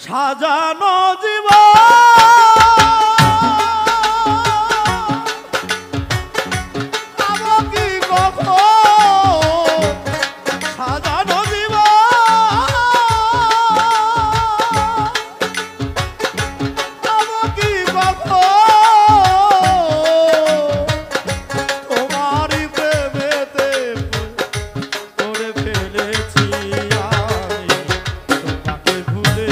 সাজানো জীবন পাবো কি কখন সাজানো জীবন পাবো কি কখন তোমারই প্রেমেতে পড়ে ফেলেছি আমি তোমাকে ভুলে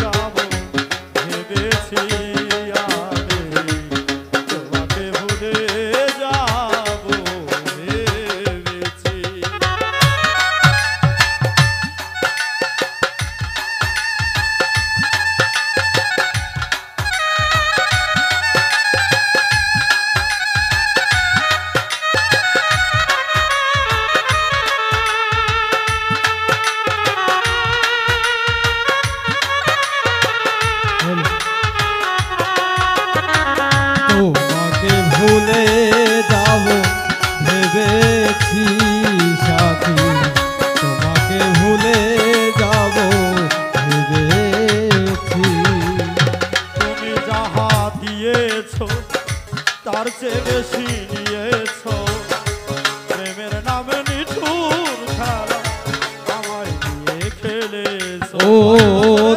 যাব ভেবেছি আমি তোমাকে ভুলে যাব ভেবেছি তোমাকে ভুলে যাব ভেবেছি সাথী তোমাকে ভুলে যাব ভেবেছি তুমি যাহা দিয়েছো তার চেয়ে বেশি নিয়েছো প্রেমের নামে নিঠুর খেলা আমায় দিয়ে খেলেছো ও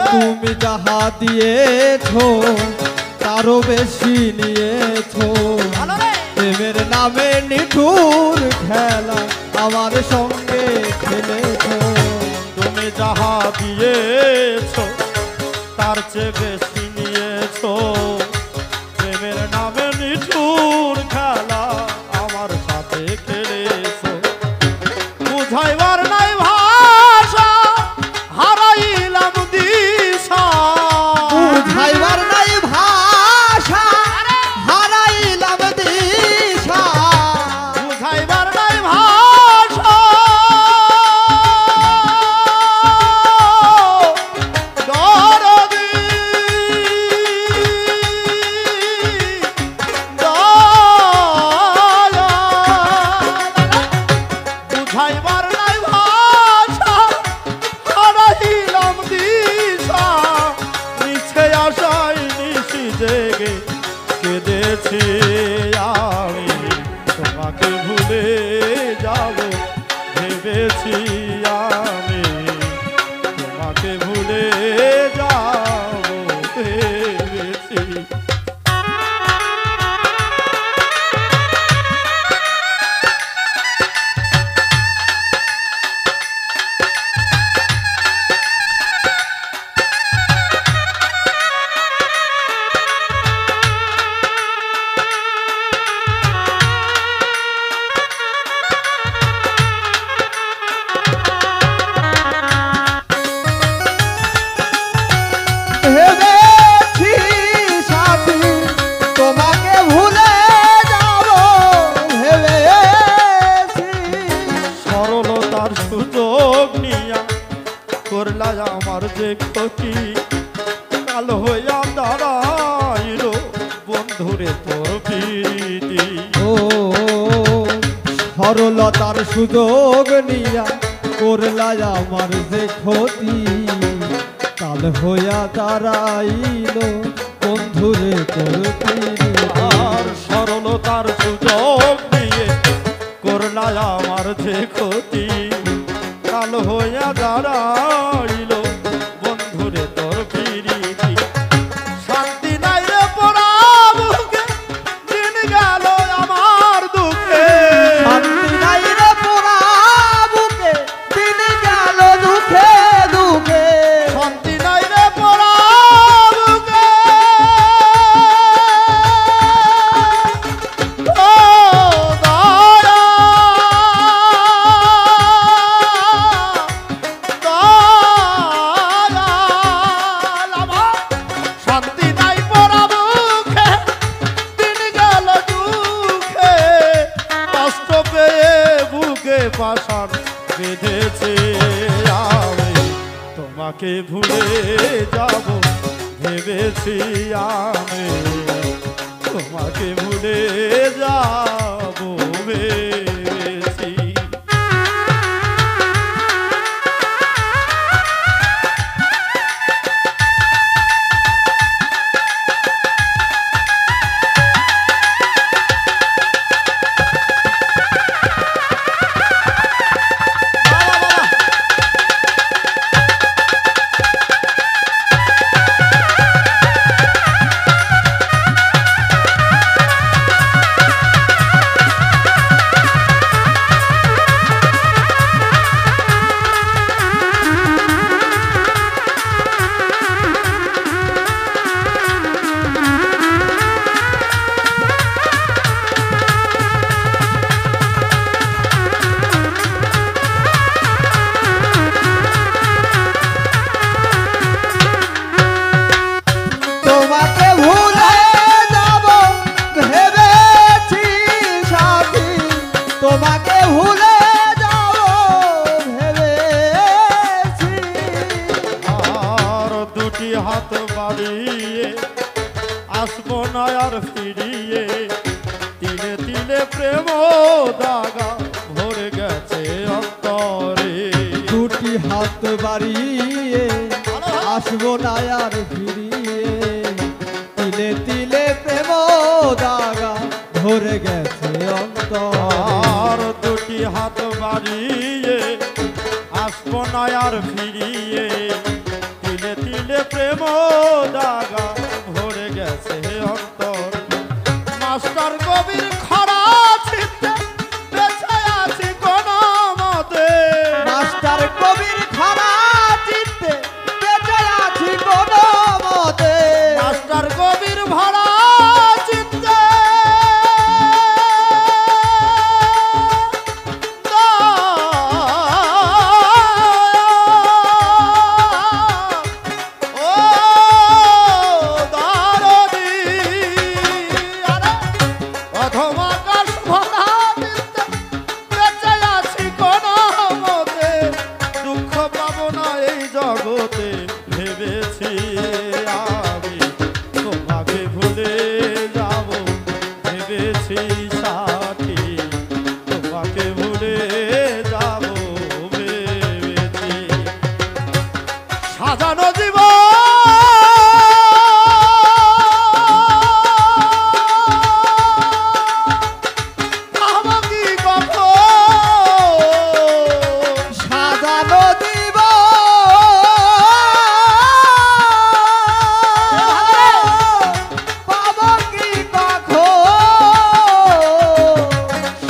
তুমি যাহা দিয়েছো তারও বেশি নিয়েছো প্রেমের নামে নিঠুর খেলা আমার সঙ্গে খেলেছো তুমি যাহা দিয়েছো তার চেয়ে বেশি নিয়েছো প্রেমের নামে নিঠুর খেলা আমার সাথে খেলেছো বুঝাইবার নাই ভাষা হারাইলাম দিশা বুঝাইবার নাই ভাষা হারাইলাম দিশা বুঝাইবার নাই ভাষা দরদি বুঝাইবার নাই ভাষা হারাইলাম দিশা মিছে আশায় নিশি জেগে কেঁদেছি আমি তোমাকে ভুলে যাব ভেবেছি আমি তোমাকে ভুলে যাব ভেবেছি ভেবেছি সাথী তোমাকে ভুলে যাব ভেবেছি সরলতার সুযোগ নিয়া করলা আমার যে ক্ষতি কাল হইয়া দাঁড়াইল বন্ধুরে তোর প্রীতি ও সরলতার সুযোগ নিয়া করলা আমার যে ক্ষতি কাল হইয়া দাঁড়াইল বন্ধুরে তোর প্রীতি। আর সরলতার সুযোগ নিয়ে করলা আমার যে ক্ষতি কাল হইয়া দাঁড়াইল বন্ধুরে তোর প্রীতি শান্তি নাই রে পোড়া বুকে দিন গেল আমার দুঃখে শান্তি নাই রে পোড়া বুকে দিন গেল দুঃখে দুঃখে শান্তি নাই রে পোড়া বুকে ও দয়া পাশান বেঁধেছে আমি তোমাকে ভুলে যাব ভেবেছি আমি তোমাকে ভুলে যাব ভেবেছি। হাত বাড়িয়ে আসবো না আর ফিরিয়ে তিলে তিলে প্রেম দাগা ভরে গেছে অন্তরে দুটি হাত বাড়িয়ে আসবো না আর ফিরিয়ে তিলে তিলে প্রেম দাগা ধরে গেছে অন্তর আর দুটি হাত বাড়িয়ে আসবো না আর ফিরিয়ে তিলে তিলে প্রেম দাগা ভরে গেছে অন্তর মাস্টার কবির খরা চিত্তে বেঁচে আছি কোন মতে মাস্টার কবির খরা চিত্তে বেঁচে আছি কোন মতে মাস্টার কবির ভরা চিত্তে ও দারদি আরে অথম আকাশ ভরা চিত্তে বেঁচে আছি কোন মতে দুঃখ পাবো না এই জগতে ভেবেছি আমি তোমাকে ভুলে যাব ভেবেছি সাথী তোমাকে ভুলে যাব ভেবেছি সাজানো জীবন আমাকে কখন সাজানো দিব পাব কি কখন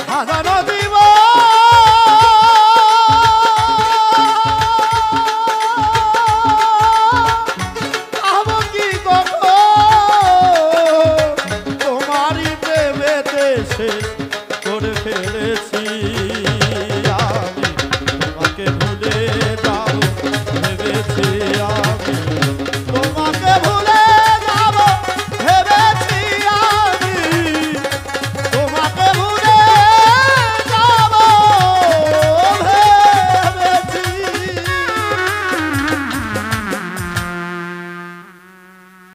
সাজানো দিব আমাকে কখন তোমারই প্রেমেতে শেষ করে ফেলেছি